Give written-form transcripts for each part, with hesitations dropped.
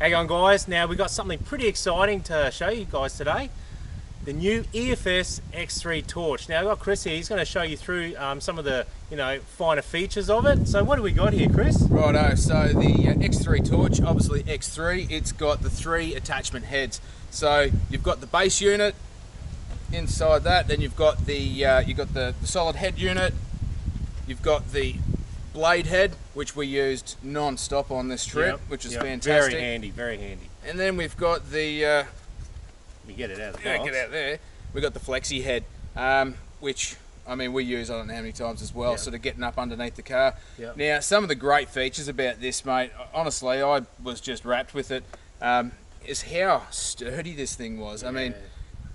Hang on guys, now we've got something pretty exciting to show you guys today. The new Efs X3 Torch. Now I've got Chris here, he's going to show you through some of the finer features of it. So what do we got here, Chris? Righto, so the X3 Torch, obviously X3, it's got the 3 attachment heads. So you've got the base unit inside that, then you've got the solid head unit, you've got the blade head, which we used non-stop on this trip, which is fantastic. Very handy, very handy. And then we've got the you get it out of the box. Get out there. We've got the FLEXI head, which I mean we use I don't know how many times as well, sort of getting up underneath the car. Now some of the great features about this, mate, honestly I was just wrapped with it, is how sturdy this thing was. I mean,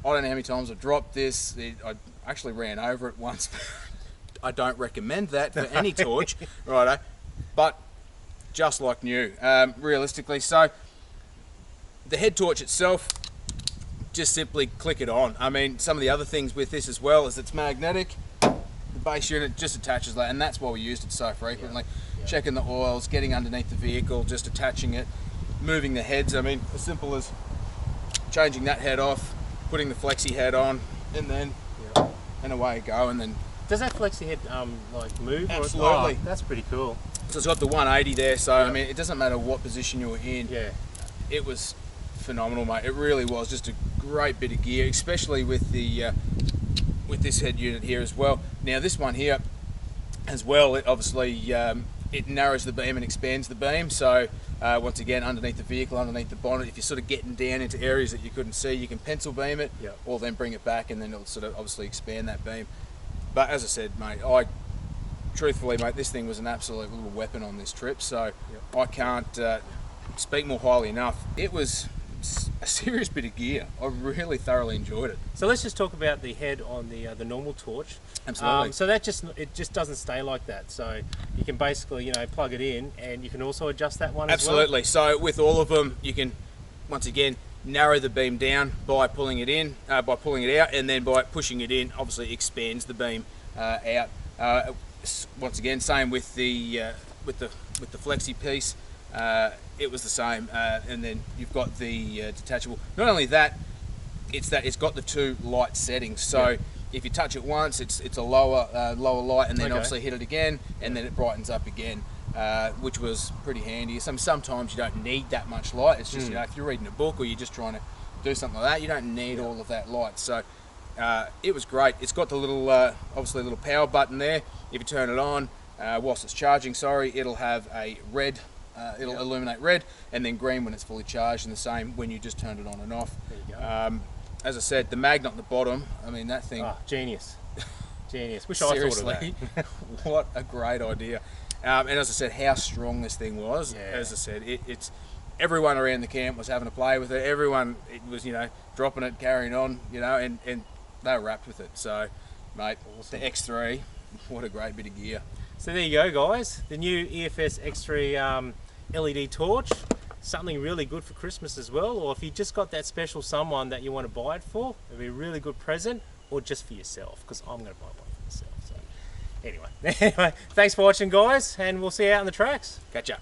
I don't know how many times I dropped this. I actually ran over it once. I don't recommend that for any torch, righto, but just like new, realistically. So the head torch itself, just simply click it on. I mean, some of the other things with this as well is it's magnetic. The base unit just attaches that, and that's why we used it so frequently. Checking the oils, getting underneath the vehicle, just attaching it, moving the heads. I mean, as simple as changing that head off, putting the FLEXI head on, and then and away you go. And then does that FLEXI head like move? Absolutely. That's pretty cool. So it's got the 180 there, so I mean it doesn't matter what position you were in. It was phenomenal, mate. It really was just a great bit of gear, especially with the with this head unit here as well. Now this one here as well, it obviously it narrows the beam and expands the beam. So once again, underneath the vehicle, underneath the bonnet, if you're sort of getting down into areas that you couldn't see, you can pencil beam it, or then bring it back, and then it'll sort of obviously expand that beam. But as I said, mate, truthfully, mate, this thing was an absolute little weapon on this trip. So I can't speak more highly enough. It was a serious bit of gear. I really thoroughly enjoyed it. So let's just talk about the head on the normal torch. Absolutely. So that just doesn't stay like that. So you can basically plug it in, and you can also adjust that one Absolutely. as well. So with all of them, you can once again narrow the beam down by pulling it in, by pulling it out, and then by pushing it in, obviously expands the beam out. Once again, same with the FLEXI piece. It was the same, and then you've got the detachable. Not only that, it's got the 2 light settings. So if you touch it once, it's a lower light, and then obviously hit it again, and then it brightens up again, which was pretty handy. Sometimes you don't need that much light. It's just if you're reading a book or you're just trying to do something like that, you don't need all of that light. So it was great. It's got the little obviously a little power button there. If you turn it on whilst it's charging, it'll have a red. It'll illuminate red, and then green when it's fully charged, and the same when you just turn it on and off. There you go. As I said, the magnet on the bottom, I mean that thing. Genius. Genius. Wish Seriously, I thought of that. What a great idea. And as I said, how strong this thing was. As I said, it's everyone around the camp was having a play with it. Everyone was dropping it, carrying on, and they were wrapped with it. So, mate, the X3, what a great bit of gear. So there you go, guys. The new Efs X3 LED torch. Something really good for Christmas as well, or if you just got that special someone that you want to buy it for, it'll be a really good present, or just for yourself, because I'm going to buy one for myself. So anyway, thanks for watching, guys, and we'll see you out on the tracks. Catch ya.